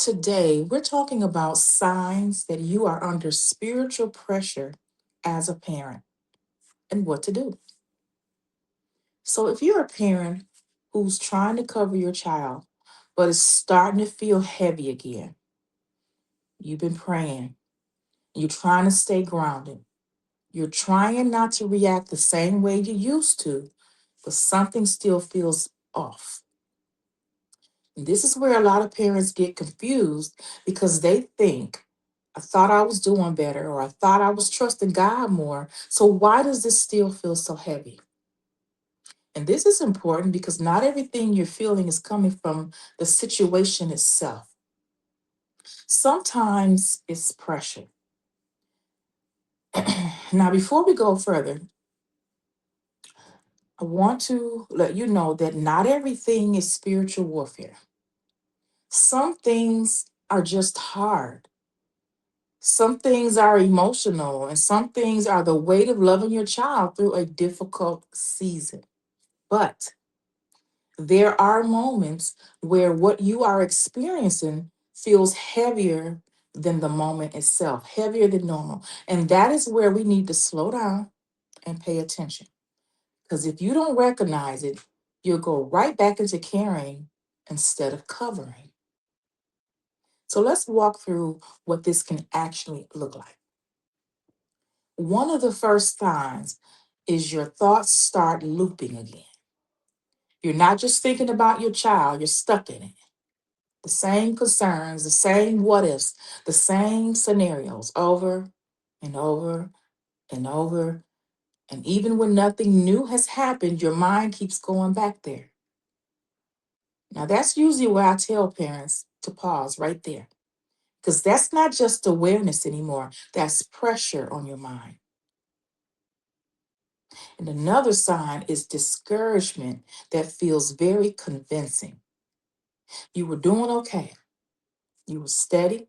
Today, we're talking about signs that you are under spiritual pressure as a parent and what to do. So, if you're a parent who's trying to cover your child, but is starting to feel heavy again, you've been praying, you're trying to stay grounded, you're trying not to react the same way you used to, but something still feels off. And this is where a lot of parents get confused because they think, I thought I was doing better, or I thought I was trusting God more. So why does this still feel so heavy? And this is important because not everything you're feeling is coming from the situation itself. Sometimes it's pressure. Now, before we go further, I want to let you know that not everything is spiritual warfare. Some things are just hard. Some things are emotional, and some things are the weight of loving your child through a difficult season. But there are moments where what you are experiencing feels heavier than the moment itself, heavier than normal. And that is where we need to slow down and pay attention. Because if you don't recognize it, you'll go right back into caring instead of covering. So let's walk through what this can actually look like. One of the first signs is your thoughts start looping again. You're not just thinking about your child, you're stuck in it. The same concerns, the same what ifs, the same scenarios over and over and over. And even when nothing new has happened, your mind keeps going back there. Now, that's usually where I tell parents to pause right there, because that's not just awareness anymore, that's pressure on your mind. And another sign is discouragement that feels very convincing. You were doing okay, you were steady,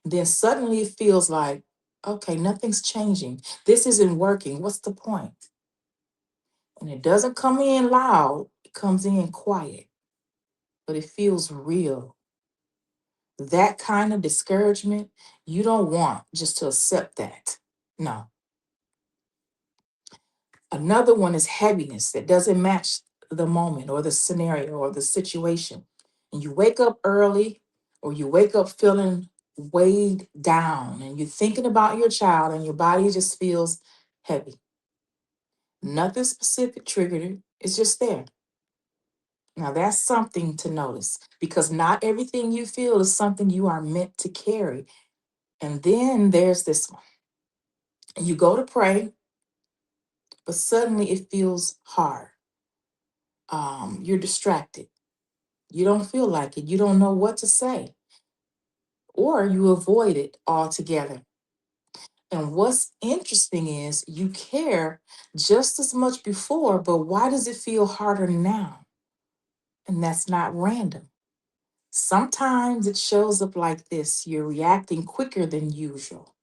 then suddenly it feels like, okay, nothing's changing. This isn't working. What's the point? And it doesn't come in loud, it comes in quiet, but it feels real. That kind of discouragement, you don't want just to accept that. No. Another one is heaviness that doesn't match the moment or the scenario or the situation. And you wake up early or you wake up feeling weighed down and you're thinking about your child and your body just feels heavy. Nothing specific triggered it, it's just there. Now, that's something to notice because not everything you feel is something you are meant to carry. And then there's this one. You go to pray, but suddenly it feels hard. You're distracted. You don't feel like it. You don't know what to say, or you avoid it altogether. And what's interesting is you care just as much before, but why does it feel harder now? And that's not random. Sometimes it shows up like this: you're reacting quicker than usual.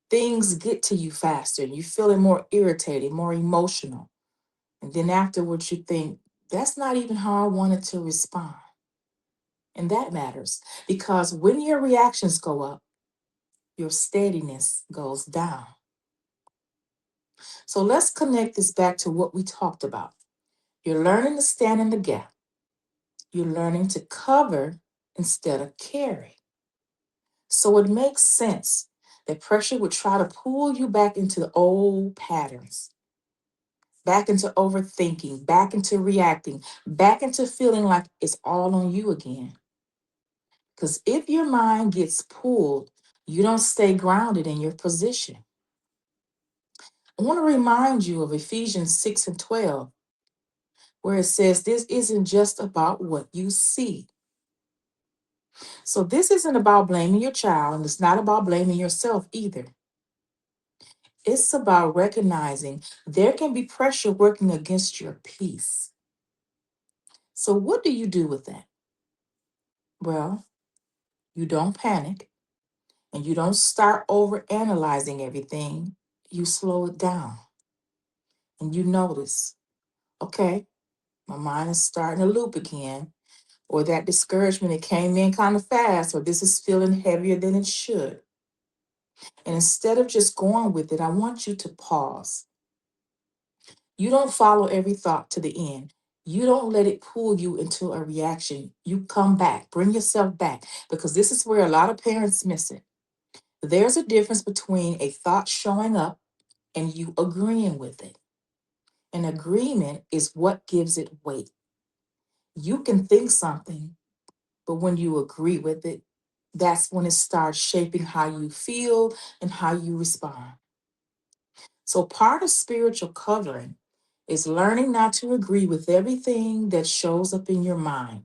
Things get to you faster, and you're feeling more irritated, more emotional. And then afterwards, you think, that's not even how I wanted to respond. And that matters because when your reactions go up, your steadiness goes down. So let's connect this back to what we talked about. You're learning to stand in the gap, you're learning to cover instead of carry. So it makes sense that pressure would try to pull you back into the old patterns, back into overthinking, back into reacting, back into feeling like it's all on you again. Because if your mind gets pulled, you don't stay grounded in your position. I want to remind you of Ephesians 6 and 12, where it says this isn't just about what you see. So this isn't about blaming your child, and it's not about blaming yourself either. It's about recognizing there can be pressure working against your peace. So what do you do with that? Well, you don't panic and you don't start over analyzing everything. You slow it down and you notice, okay, my mind is starting to loop again. or that discouragement, it came in kind of fast, or this is feeling heavier than it should. And instead of just going with it, I want you to pause. You don't follow every thought to the end. You don't let it pull you into a reaction. You come back, bring yourself back, because this is where a lot of parents miss it. There's a difference between a thought showing up and you agreeing with it. An agreement is what gives it weight. You can think something, but when you agree with it, that's when it starts shaping how you feel and how you respond. So, part of spiritual covering is learning not to agree with everything that shows up in your mind,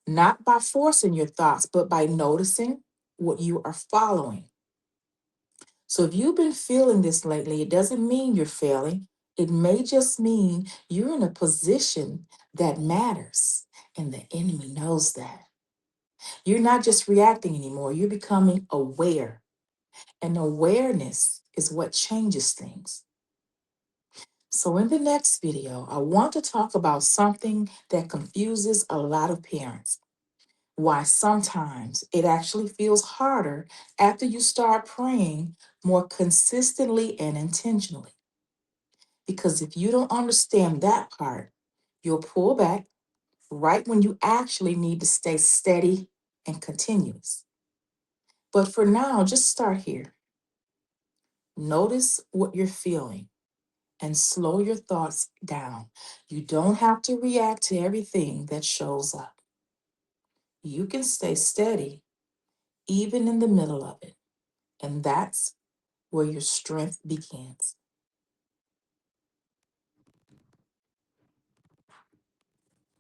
not by forcing your thoughts, but by noticing what you are following. So, if you've been feeling this lately, it doesn't mean you're failing. It may just mean you're in a position that matters, and the enemy knows that. You're not just reacting anymore, you're becoming aware. And awareness is what changes things. So, in the next video, I want to talk about something that confuses a lot of parents. Why sometimes it actually feels harder after you start praying more consistently and intentionally. Because if you don't understand that part, you'll pull back right when you actually need to stay steady and continuous. But for now, just start here. Notice what you're feeling and slow your thoughts down. You don't have to react to everything that shows up. You can stay steady even in the middle of it. And that's where your strength begins.